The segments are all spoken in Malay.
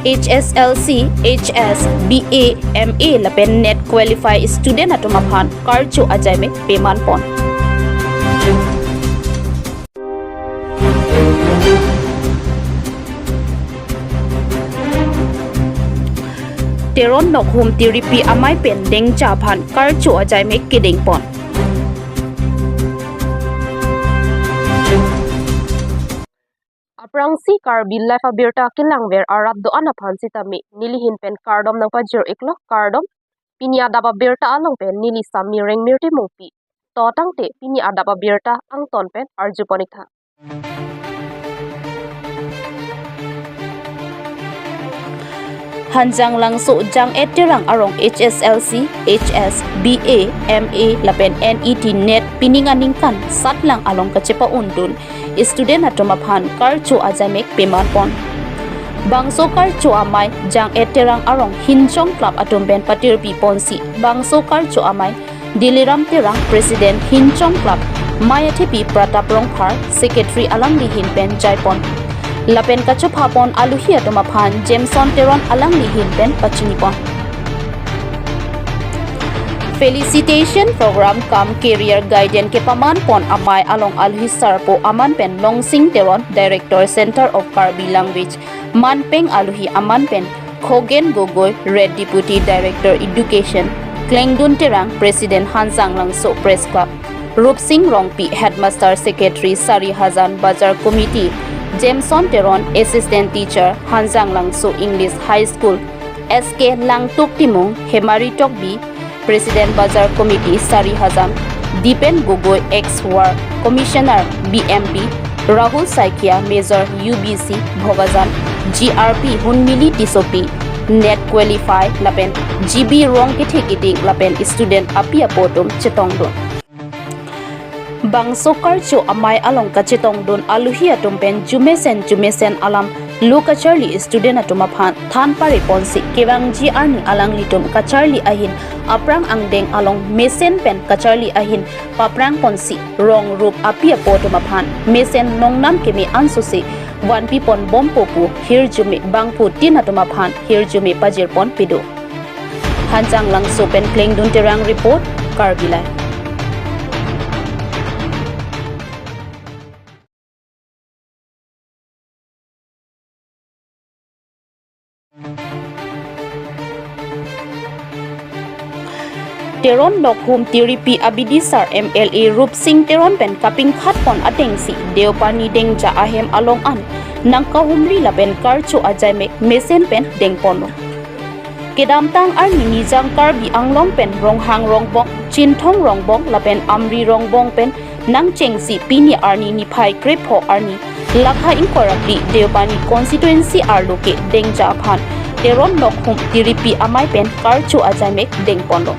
HSLC, HS, BA, MA lapen net qualify student atumaphan karcho ajaime peman pon. Teron nokhum tiripi amai pen deng japhan karcho ajaime kiding pon. Aprangsi Karbi life Abirta kilangver Arab do anaphan sitami nilihin pen kardom nang pajur iklo kardom pini Adap Abirta along pen nili sami reng mirti mopi totang te pini Adap Abirta ang ton pen arjuponikha. Hanjang langso jang etirang arong HSLC, HS, BA, MA lapen NET net pininganingkan satlang along kacepa undun student atomaphan karcho ajamek peman pon. Bangso karcho amai jang etirang arong hinchong club atomben patir piponsi bangso karcho amai diliram terang president hinchong club mayathepi pratap rongphar secretary alang lihin pen jaipon. Lapen kachop hapon aluhi atomaphan Jameson Teron alang lihin pen pachinipon. Felicitation program kam career guidance ke paman pon amai along aluhi sarpo aman pen Longsing Teron Director Center of Karbi Language Manpeng aluhi aman pen Khogen Gogoi Red Deputy Director Education Klengdun Terang President Hanjang Langso Press Club Rupsing Rongpi Headmaster Secretary Sari Hazan Bazar Committee Jameson Teron Assistant Teacher Hanjang Langso English High School SK Langtuk Timung Hemari Tokbi President Bazar Committee Sari Hazan Dipen Gogoi ex-war Commissioner BMP Rahul Saikia Major UBC Bhogazan GRP Hunmili Tisopi Net Qualify Lapen GB Rong Kiting Lapen Student Apia Potom Chetongdon Bangso karcho amai along kachetong don aluhi atompen jumesen alam luka charli student atomaphan than pare ponsi kewangji arni alang litum kacharli ahin aprang angdeng along mesen pen kacharli ahin paprang ponsi rong rup apia potomaphan mesen nongnam kemi ansusi wan pipon bompopu hirjume bangpu tin atomaphan hirjume pajirpon pidu Hanjang Langso pen Klengdun Terang report Karbilai. Teron nokhum tiripi abidisar MLA Rupsing Teron pen kaping khat pon atengsi deopani dengja ahem along an nangka humri lapen karcho ajamek mesen pen dengpono kedamtang arni nijang Karbi anglong pen ronghang rongbong chinthong rongbong lapen amri rongbong pen nangchengsi pini arni niphai krepho arni lakha inkorapli deopani constituency arloke dengja phan Teron nokhum tiripi amai pen karcho ajamek dengpono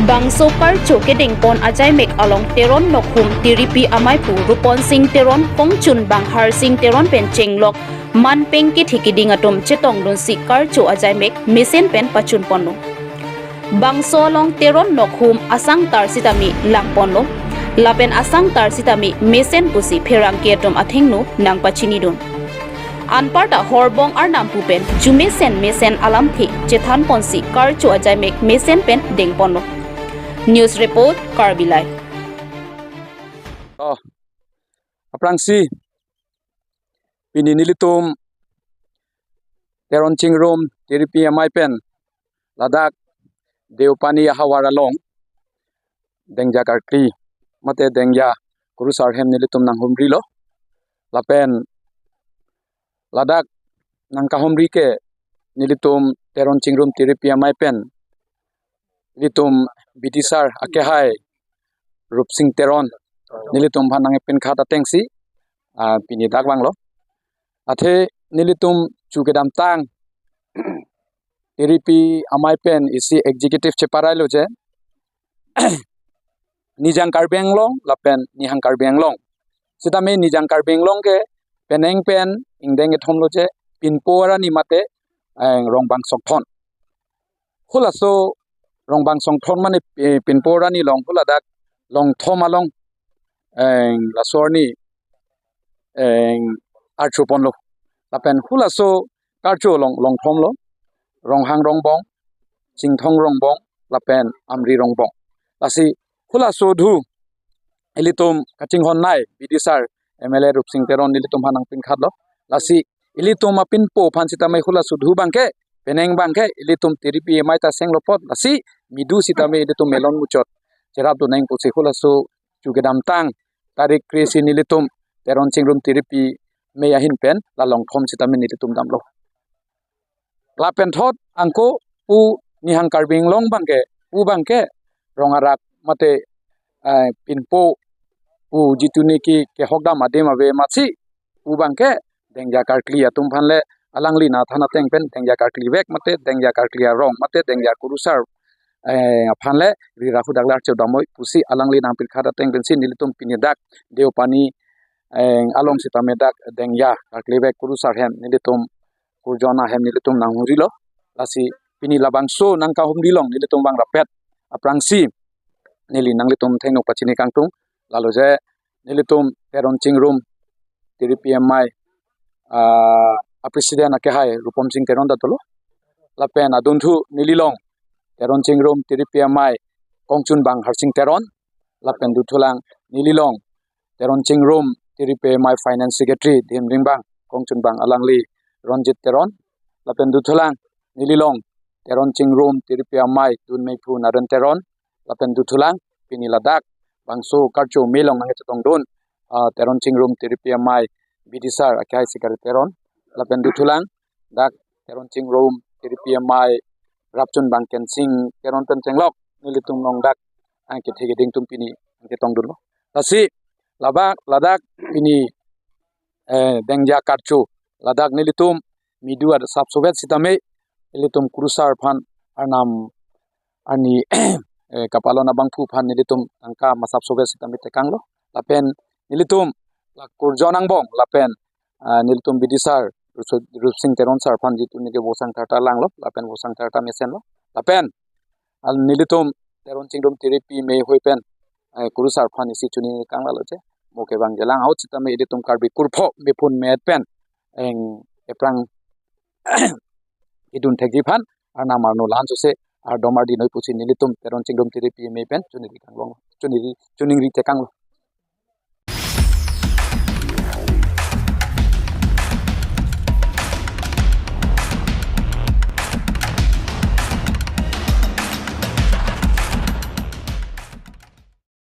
Bangso karcho ke dengpon ajamek along Teron nokhum tiripi amai pu Rupon Sing Teron Pongchun bang Har Sing Teron pen chenglok Manpeng ke thikiding atom chetong don si karcho ajamek mesen pen pachun pono Bangso along Teron nokhum asang tar sitami langpono lapen asang tar sitami mesen pusi pherang ke atom athengnu nang pachini don Anparta horbong arnam pupen jumesen mesen alam thi chethan ponsi karcho ajamek mesen pen dengpono News report Karbilai. Aprangsi pini nilitum Teron chingrom tiripi amai pen ladak deupani hawara long dengja karkri mate dengja kurusar hem nilitum nang humri lo lapen ladak nang kahumri ke nilitum Teron chingrom tiripi amai pen nilitum Bidisar akehai Rupsing Teron nilitum bhanang pen khata tengsi pini dakwang lo athe nilitum chukedam tang tiripi amai pen isi executive cheparai lo je nijang karbenglong lapen nihang karbenglong sitame nijang karbenglong ke peneng pen ingdeng ethom lo je pinpora ni mate rongbang sokthon hulaso rongbang songthon mane pinpora ni long huladak long thoma long lasorni archupon lo lapen hulaso karcho long thom lo rong hang rong bong ching thong rong bong lapen amri rong bong lasi khula so dhu ilitum kaching hon nai bidisar MLA rup sing teron ilitum hanang pin khat lo lasi ilitum apin po phan sita mai khula so dhu bangke peneng bangke ilitum tiripi mai ta seng lopot lasi midu sita mai ilitum melon muchot cerap tu neng pusi khula so chugedam tang tarik kresi nilitum teron chingrum tiripi me yahin pen la long thom sita mai nilitum dam lo lapen thot angko pu nihang karbing long bangke pu bangke rongarak mate pinpo pu jituni ki ke hokda madem ave machi pu bangke dengja karkli atum phanle alangli na thana teng pen dengja karkli vek mate dengja karkli rong mate dengja kurusar phanle ri rakhu daglar chodamoi pusi alangli na pil khada teng pen sin nilitum pinidak deopani along sitamedak dengja karkli vek kurusar hem nilitum kurjona hem nilitum nanguri lo lasi pini labang so nangka hum dilong nilitum bang rapet aprangsi nili nanglitum thengnok pachini kangtung lalu je nilitum teron chingrum tiri PMI presiden ake hai rupom sing teron datolo lapen aduntu nililong teron chingrum tiri PMI kongchun bang harsing teron lapen dutulang nililong teron chingrum tiri PMI finance secretary dimring bang kongchun bang alangli ronjit teron lapen dutulang nililong teron chingrum tiri PMI dun meipu naran teron lapen dutulang pini ladak bangso karcho melong nang chetong don teron chingrum tiri PMI bidisar akai sikar teron lapen dutulang dak teron chingrum tiri PMI rapchun bang kensing teron pen chenglok nilitum nong dak angke thege ding tum pini angke tong dun tasi ladak pini dengja karcho ladak nilitum midu ad sab sovet sitame nilitum kurusar phan arnam ani kapalo na bangpu phan nilitum angka masap sovet sitame tekanglo lapen nilitum la kurjonang bong lapen nilitum bidisar rupsing teron sar phan jitu nige bosang thata langlo lapen bosang thata mesen lo lapen al nilitum teron chingdom tiripi me hoipen kurusar phan isi chuni kangla lo je moke bang jelang out sitame nilitum karbi kurpho bepun met pen eng eprang idun thegi phan arna marno lan se ar domar di noi pusi nilitum teron chingdom tiripi me pen chuni kanglo chuni ri tekanglo